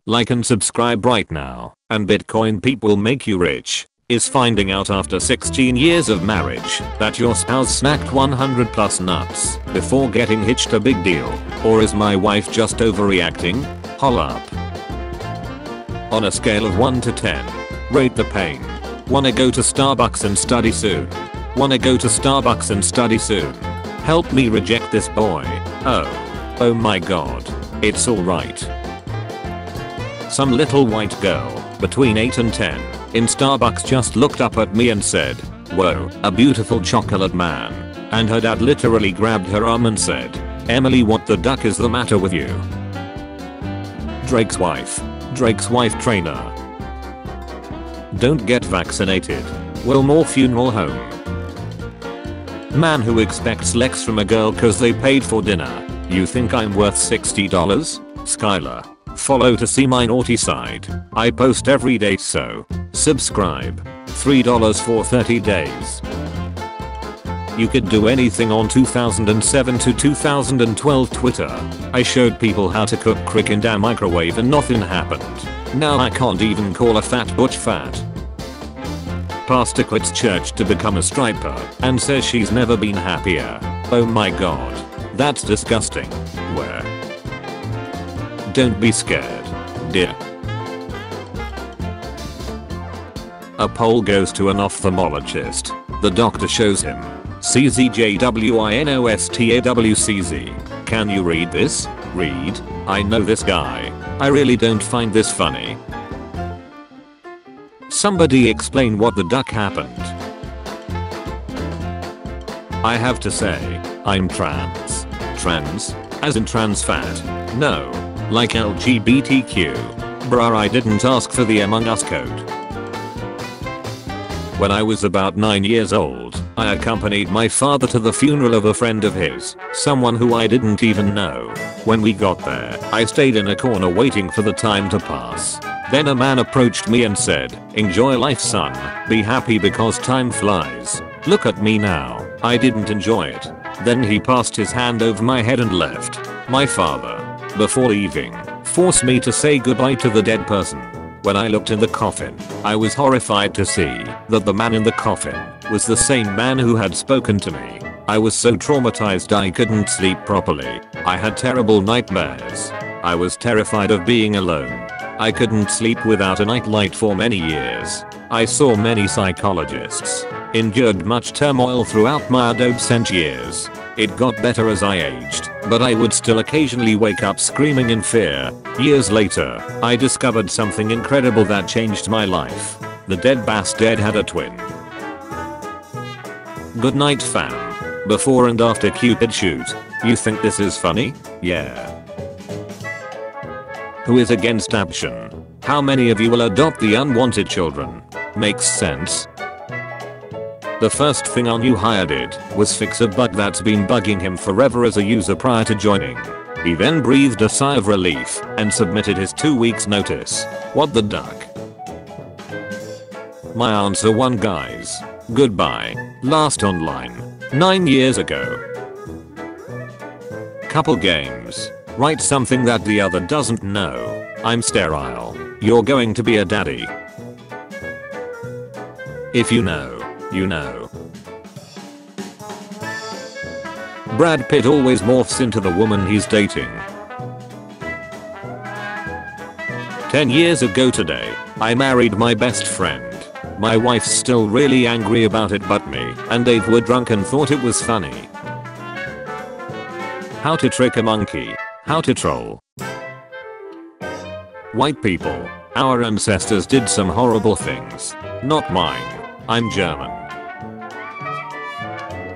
Like and subscribe right now. And Bitcoin people make you rich. Is finding out after 16 years of marriage that your spouse snacked 100 plus nuts before getting hitched a big deal? Or is my wife just overreacting? Hol up. On a scale of 1 to 10, rate the pain. Wanna go to Starbucks and study soon? Wanna go to Starbucks and study soon? Help me reject this boy. Oh my god. It's alright. Some little white girl, between 8 and 10, in Starbucks just looked up at me and said, "Whoa, a beautiful chocolate man." And her dad literally grabbed her arm and said, "Emily, what the duck is the matter with you?" Drake's wife trainer. Don't get vaccinated. Wilmore Funeral Home. Man who expects Lex from a girl cause they paid for dinner. You think I'm worth $60? Skylar. Follow to see my naughty side. I post every day, so subscribe. $3 for 30 days. You could do anything on 2007 to 2012 Twitter. I showed people how to cook crick in a microwave and nothing happened. Now I can't even call a fat butch fat. Pastor quits church to become a striper and says she's never been happier. Oh my god. That's disgusting. Where? Don't be scared, dear. A Pole goes to an ophthalmologist. The doctor shows him CZJWINOSTAWCZ. Can you read this? Read. I know this guy. I really don't find this funny. Somebody explain what the duck happened. I have to say, I'm trans. Trans? As in trans fat? No. Like LGBTQ. Bruh, I didn't ask for the Among Us code. When I was about 9 years old, I accompanied my father to the funeral of a friend of his, someone who I didn't even know. When we got there, I stayed in a corner waiting for the time to pass. Then a man approached me and said, "Enjoy life, son. Be happy because time flies. Look at me now. I didn't enjoy it." Then he passed his hand over my head and left. My father, before leaving, forced me to say goodbye to the dead person. When I looked in the coffin, I was horrified to see that the man in the coffin was the same man who had spoken to me. I was so traumatized I couldn't sleep properly. I had terrible nightmares. I was terrified of being alone. I couldn't sleep without a nightlight for many years. I saw many psychologists. Endured much turmoil throughout my adolescent years. It got better as I aged, but I would still occasionally wake up screaming in fear. Years later, I discovered something incredible that changed my life. The dead bastard had a twin. Good night, fam. Before and after Cupid shoot. You think this is funny? Yeah. Who is against adoption? How many of you will adopt the unwanted children? Makes sense. The first thing our new hire did was fix a bug that's been bugging him forever as a user prior to joining. He then breathed a sigh of relief and submitted his 2 weeks notice. What the duck? My answer 1 guys. Goodbye. Last online 9 years ago. Couple games. Write something that the other doesn't know. I'm sterile. You're going to be a daddy. If you know. You know. Brad Pitt always morphs into the woman he's dating. 10 years ago today, I married my best friend. My wife's still really angry about it, but me and Dave were drunk and thought it was funny. How to trick a monkey. How to troll. White people. Our ancestors did some horrible things. Not mine. I'm German.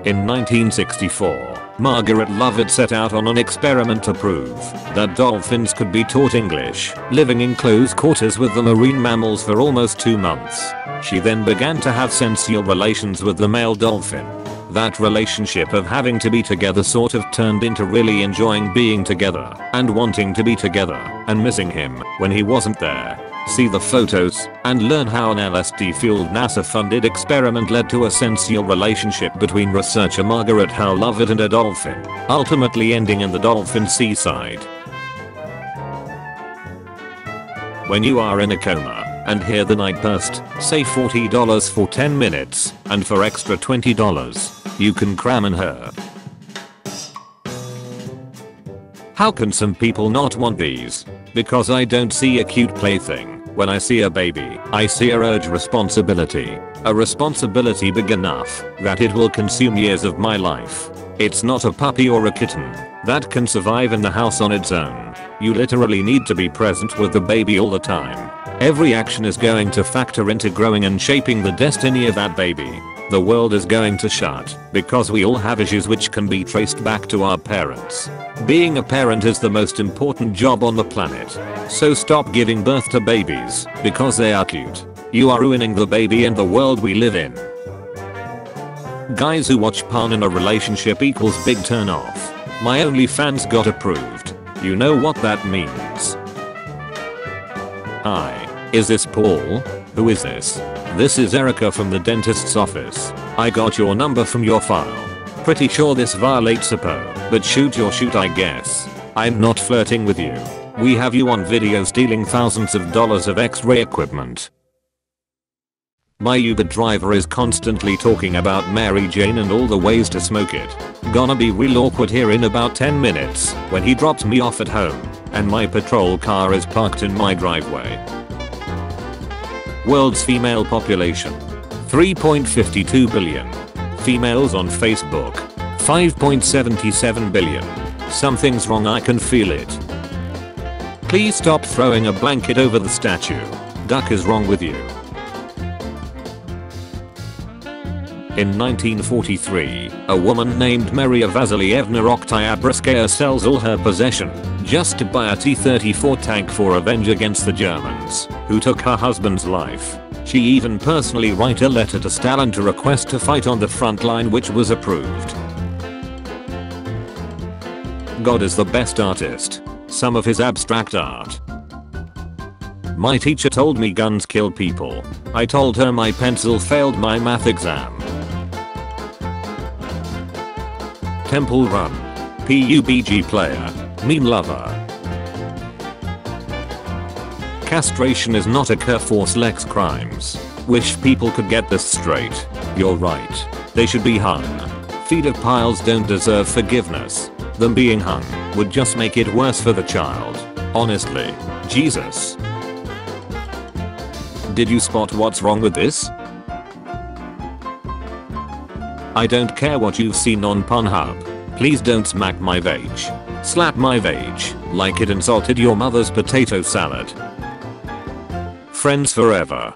In 1964, Margaret Lovett set out on an experiment to prove that dolphins could be taught English, living in close quarters with the marine mammals for almost 2 months. She then began to have sensual relations with the male dolphin. That relationship of having to be together sort of turned into really enjoying being together and wanting to be together and missing him when he wasn't there. See the photos and learn how an LSD-fueled NASA-funded experiment led to a sensual relationship between researcher Margaret Hol Lovett and a dolphin, ultimately ending in the dolphin seaside. when you are in a coma and hear the night burst, say $40 for 10 minutes, and for extra $20, you can cram in her. How can some people not want these? Because I don't see a cute plaything. When I see a baby, I see a urge responsibility. A responsibility big enough that it will consume years of my life. It's not a puppy or a kitten that can survive in the house on its own. You literally need to be present with the baby all the time. Every action is going to factor into growing and shaping the destiny of that baby. The world is going to shut because we all have issues which can be traced back to our parents. Being a parent is the most important job on the planet. So stop giving birth to babies because they are cute. You are ruining the baby and the world we live in. Guys who watch porn in a relationship equals big turn off. My OnlyFans got approved. You know what that means. Hi, is this Paul? Who is this? This is Erica from the dentist's office. I got your number from your file. Pretty sure this violates APO, but shoot your shoot I guess. I'm not flirting with you. We have you on video stealing thousands of dollars of X-ray equipment. My Uber driver is constantly talking about Mary Jane and all the ways to smoke it. Gonna be real awkward here in about 10 minutes when he drops me off at home and my patrol car is parked in my driveway. World's female population 3.52 billion. Females on Facebook 5.77 billion. Something's wrong, I can feel it. Please stop throwing a blanket over the statue. Duck is wrong with you. In 1943, a woman named Maria Vasilievna Oktyabrskaya sells all her possession just to buy a T-34 tank for revenge against the Germans, who took her husband's life. She even personally wrote a letter to Stalin to request to fight on the front line, which was approved. God is the best artist. Some of his abstract art. My teacher told me guns kill people. I told her my pencil failed my math exam. Temple Run. PUBG player. Meme lover. Castration is not a cure for sex crimes. Wish people could get this straight. You're right. They should be hung. Pedophiles don't deserve forgiveness. Them being hung would just make it worse for the child. Honestly. Jesus. Did you spot what's wrong with this? I don't care what you've seen on Pornhub. Please don't smack my vag. Slap my vag like it insulted your mother's potato salad. Friends forever.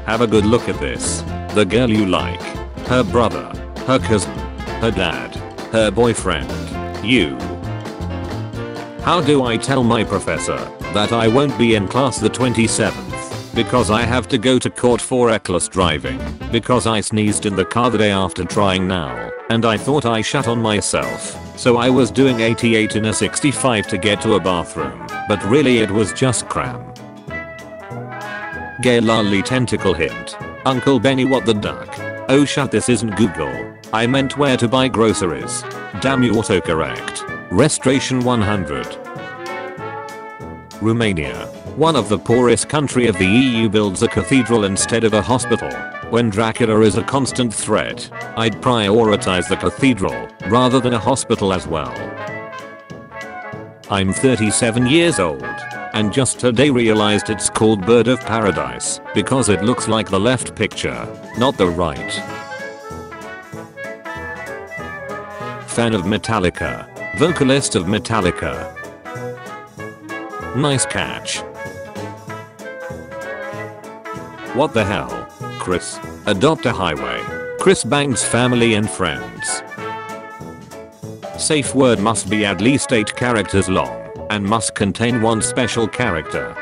Have a good look at this. The girl you like. Her brother. Her cousin. Her dad. Her boyfriend. You. How do I tell my professor that I won't be in class the 27th? Because I have to go to court for reckless driving. Because I sneezed in the car the day after trying now. And I thought I shat on myself. So I was doing 88 in a 65 to get to a bathroom. But really it was just cram. Gay lolly tentacle hint. Uncle Benny what the duck. Oh shut, this isn't Google. I meant where to buy groceries. Damn you autocorrect. Restoration 100. Romania. One of the poorest country of the EU builds a cathedral instead of a hospital. When Dracula is a constant threat, I'd prioritize the cathedral rather than a hospital as well. I'm 37 years old and just today realized it's called Bird of Paradise because it looks like the left picture, not the right. Fan of Metallica. Vocalist of Metallica. Nice catch. What the hell? Chris. Adopt a highway. Chris bangs family and friends. Safe word must be at least 8 characters long and must contain one special character.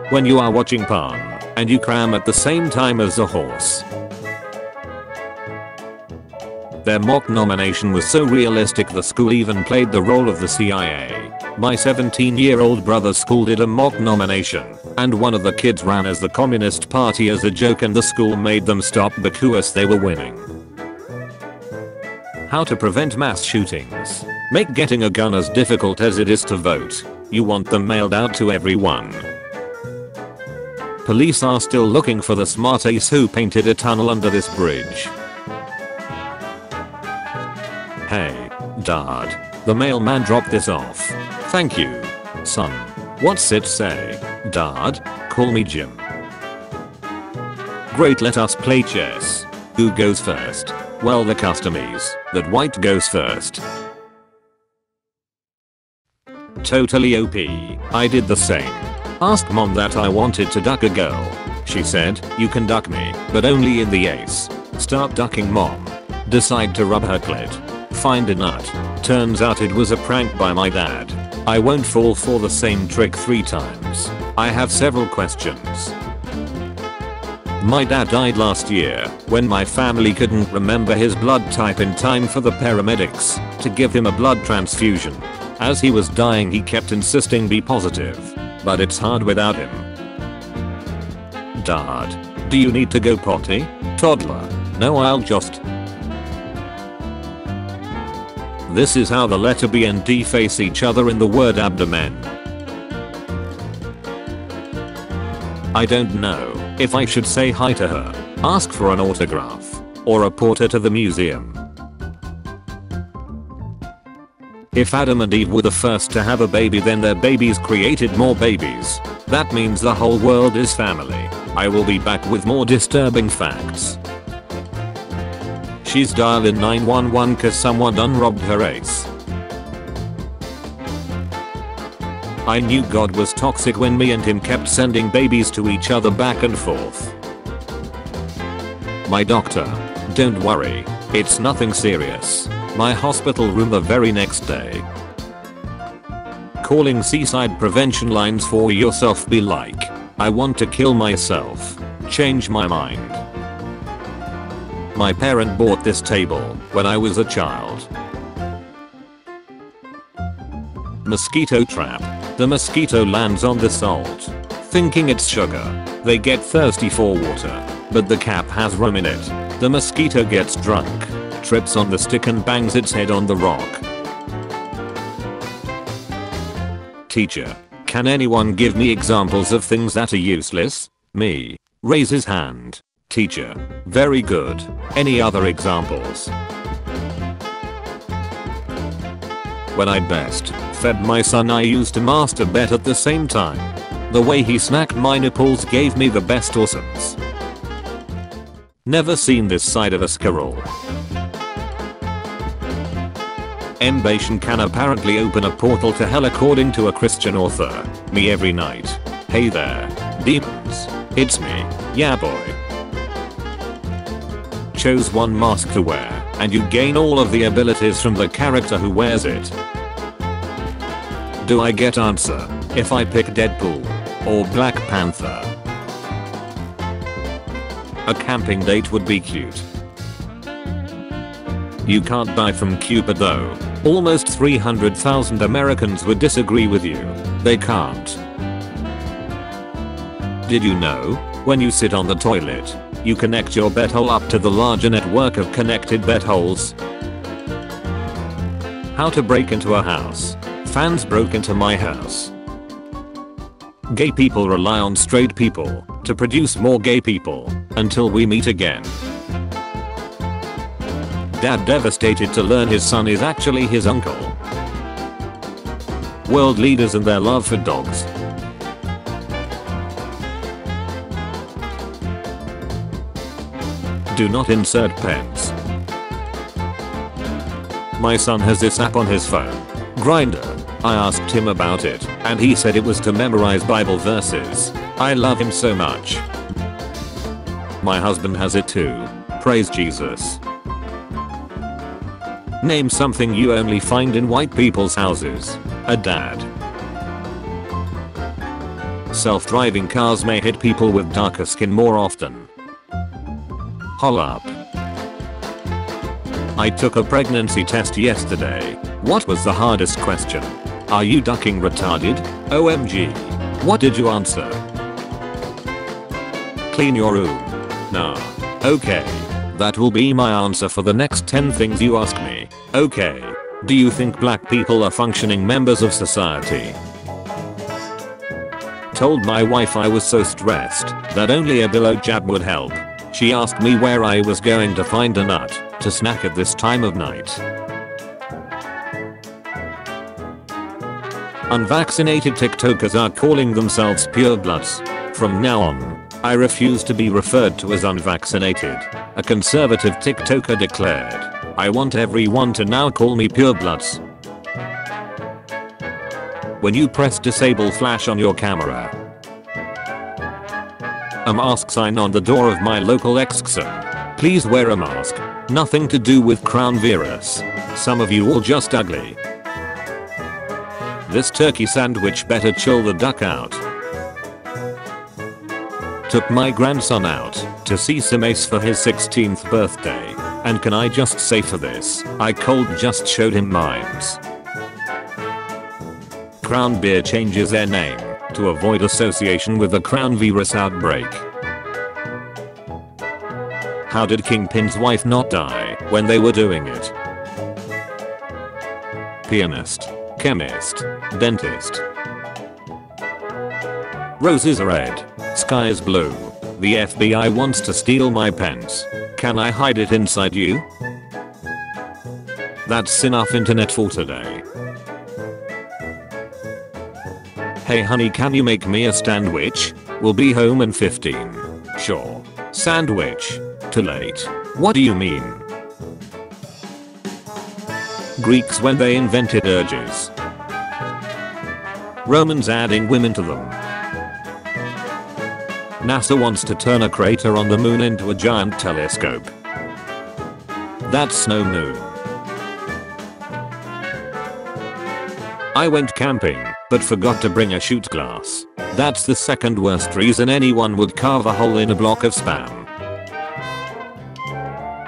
When you are watching porn and you cram at the same time as a horse. Their mock nomination was so realistic the school even played the role of the CIA. My 17-year-old brother's school did a mock nomination, and one of the kids ran as the Communist Party as a joke and the school made them stop because they were winning. How to prevent mass shootings. Make getting a gun as difficult as it is to vote. You want them mailed out to everyone. Police are still looking for the smartass who painted a tunnel under this bridge. Hey, Dad. The mailman dropped this off. Thank you, son. What's it say? Dad? Call me Jim. Great, let us play chess. Who goes first? Well, the custom is that white goes first. Totally OP. I did the same. Ask mom that I wanted to duck a girl. She said, you can duck me, but only in the ace. Start ducking mom. Decide to rub her clit. Find a nut. Turns out it was a prank by my dad. I won't fall for the same trick 3 times. I have several questions. My dad died last year when my family couldn't remember his blood type in time for the paramedics to give him a blood transfusion. As he was dying he kept insisting be positive, but it's hard without him. Dad, do you need to go potty? Toddler, no, I'll just. This is how the letter B and D face each other in the word abdomen. I don't know if I should say hi to her, ask for an autograph, or report her to the museum. If Adam and Eve were the first to have a baby, then their babies created more babies. That means the whole world is family. I will be back with more disturbing facts. She's dialing 911 cause someone done robbed her ace. I knew God was toxic when me and him kept sending babies to each other back and forth. My doctor. Don't worry. It's nothing serious. My hospital room the very next day. Calling seaside prevention lines for yourself. Be like, I want to kill myself. Change my mind. My parent bought this table when I was a child. Mosquito trap. The mosquito lands on the salt, thinking it's sugar. They get thirsty for water, but the cap has rum in it. The mosquito gets drunk, trips on the stick and bangs its head on the rock. Teacher, can anyone give me examples of things that are useless? Me. Raises hand. Teacher. Very good. Any other examples? When I best fed my son, I used to masturbate at the same time. The way he smacked my nipples gave me the best awesomes. Never seen this side of a squirrel. Ambition can apparently open a portal to hell according to a Christian author. Me every night. Hey there, demons. It's me. Yeah boy. Chose one mask to wear, and you gain all of the abilities from the character who wears it. Do I get answer if I pick Deadpool or Black Panther? A camping date would be cute. You can't die from Cupid though. Almost 300,000 Americans would disagree with you. They can't. Did you know, when you sit on the toilet, you connect your butthole up to the larger network of connected buttholes? How to break into a house. Fans broke into my house. Gay people rely on straight people to produce more gay people until we meet again. Dad devastated to learn his son is actually his uncle. World leaders and their love for dogs. Do not insert pens. My son has this app on his phone, Grindr. I asked him about it, and he said it was to memorize Bible verses. I love him so much. My husband has it too. Praise Jesus. Name something you only find in white people's houses. A dad. Self-driving cars may hit people with darker skin more often. Hol Up. I took a pregnancy test yesterday. What was the hardest question? Are you ducking retarded? OMG. What did you answer? Clean your room. Nah. Okay. That will be my answer for the next 10 things you ask me. Okay. Do you think black people are functioning members of society? told my wife I was so stressed that only a pillow jab would help. She asked me where I was going to find a nut to snack at this time of night. Unvaccinated TikTokers are calling themselves purebloods. From now on, I refuse to be referred to as unvaccinated, a conservative TikToker declared. I want everyone to now call me purebloods. When you press disable flash on your camera, a mask sign on the door of my local Exxon. Please wear a mask. Nothing to do with crown virus. Some of you all just ugly. This turkey sandwich better chill the duck out. Took my grandson out to see some Ace for his 16th birthday. And can I just say for this, I cold just showed him mimes. Crown Beer changes their name to avoid association with the crown virus outbreak. How did Kingpin's wife not die when they were doing it? Pianist, chemist, dentist. Roses are red, sky is blue. The FBI wants to steal my pens. Can I hide it inside you? That's enough internet for today. Hey honey, can you make me a sandwich? We'll be home in 15. Sure. Sandwich. Too late. What do you mean? Greeks when they invented urges. Romans adding women to them. NASA wants to turn a crater on the moon into a giant telescope. That's no moon. I went camping, but forgot to bring a shoot glass. That's the second worst reason anyone would carve a hole in a block of spam.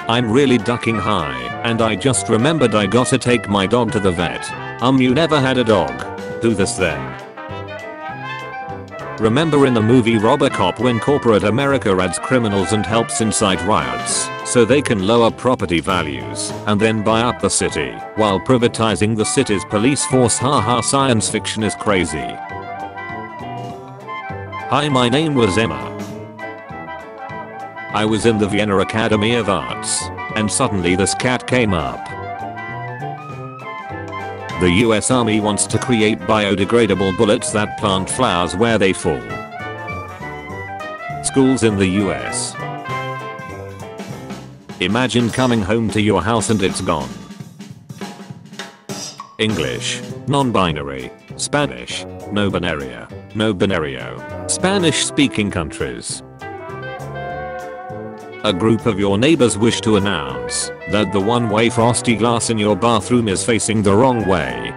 I'm really ducking high, and I just remembered I gotta take my dog to the vet. You never had a dog. Do this then. Remember in the movie Robocop when corporate America adds criminals and helps incite riots so they can lower property values and then buy up the city while privatizing the city's police force? Haha, science fiction is crazy. Hi, my name was Emma. I was in the Vienna Academy of Arts and suddenly this cat came up. The US Army wants to create biodegradable bullets that plant flowers where they fall. Schools in the US. Imagine coming home to your house and it's gone. English, non-binary, Spanish, no binario, Spanish speaking countries. A group of your neighbors wish to announce that the one-way frosty glass in your bathroom is facing the wrong way.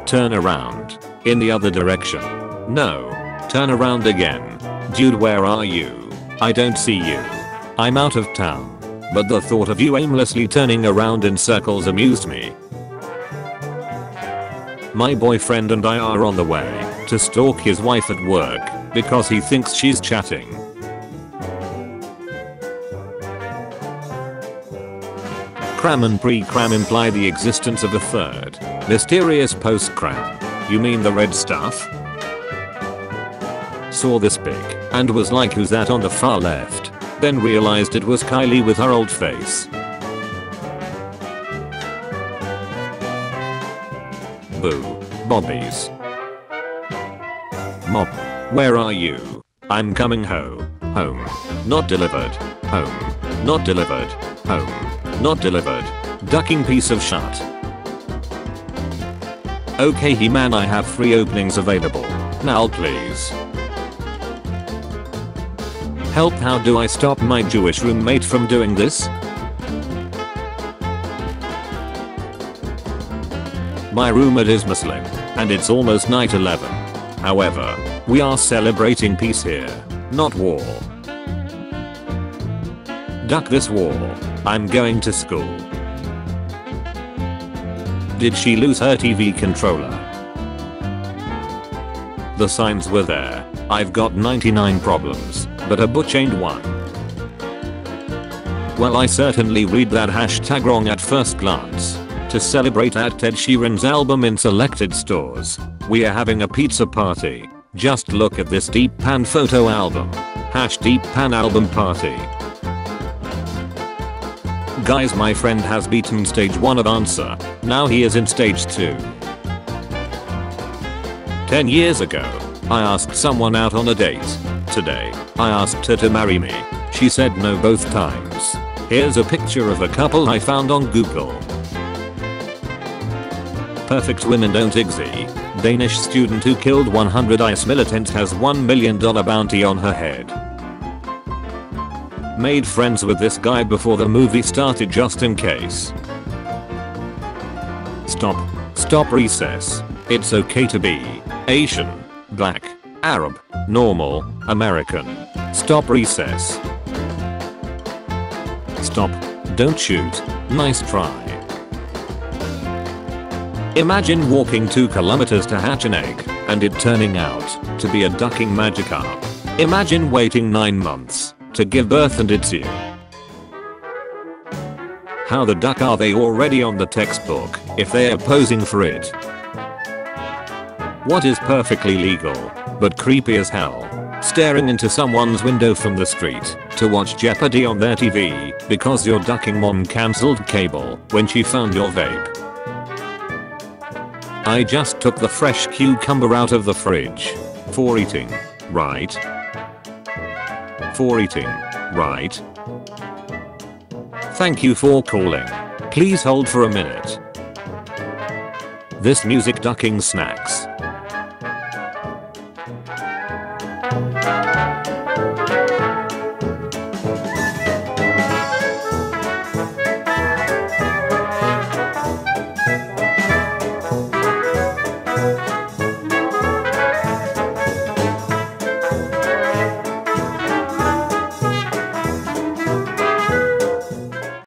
Turn around. In the other direction. No. Turn around again. Dude, where are you? I don't see you. I'm out of town. But the thought of you aimlessly turning around in circles amused me. My boyfriend and I are on the way to stalk his wife at work because he thinks she's chatting. Cram and pre-cram imply the existence of a third, mysterious post-cram. You mean the red stuff? Saw this pic and was like, who's that on the far left? Then realized it was Kylie with her old face. Boo. Bobbies. Mom. Where are you? I'm coming home. Home. Not delivered. Home. Not delivered. Home. Not delivered. Ducking piece of shit. Okay He-Man, I have 3 openings available. Now please. Help, how do I stop my Jewish roommate from doing this? My roommate is Muslim, and it's almost night 11. However, we are celebrating peace here, not war. Duck this war. I'm going to school. Did she lose her TV controller? The signs were there. I've got 99 problems, but a butch ain't one. Well, I certainly read that hashtag wrong at first glance. To celebrate at Ted Sheeran's album in selected stores, we are having a pizza party. Just look at this deep pan photo album. Deep pan album party. Guys, my friend has beaten stage 1 of answer. Now he is in stage 2. 10 years ago, I asked someone out on a date. Today, I asked her to marry me. She said no both times. Here's a picture of a couple I found on Google. Perfect women don't exist. Danish student who killed 100 IS militants has $1 million bounty on her head. Made friends with this guy before the movie started just in case. Stop recess. It's okay to be Asian, Black, Arab, normal, American. Stop recess. Stop. Don't shoot. Nice try. Imagine walking 2 kilometers to hatch an egg, and it turning out to be a ducking Magikarp. Imagine waiting 9 months to give birth and it's you. How the duck are they already on the textbook if they are posing for it? What is perfectly legal, but creepy as hell? Staring into someone's window from the street to watch Jeopardy on their TV because your ducking mom cancelled cable when she found your vape. I just took the fresh cucumber out of the fridge. For eating, right? For eating, right? Thank you for calling. Please hold for a minute. This music ducking snacks.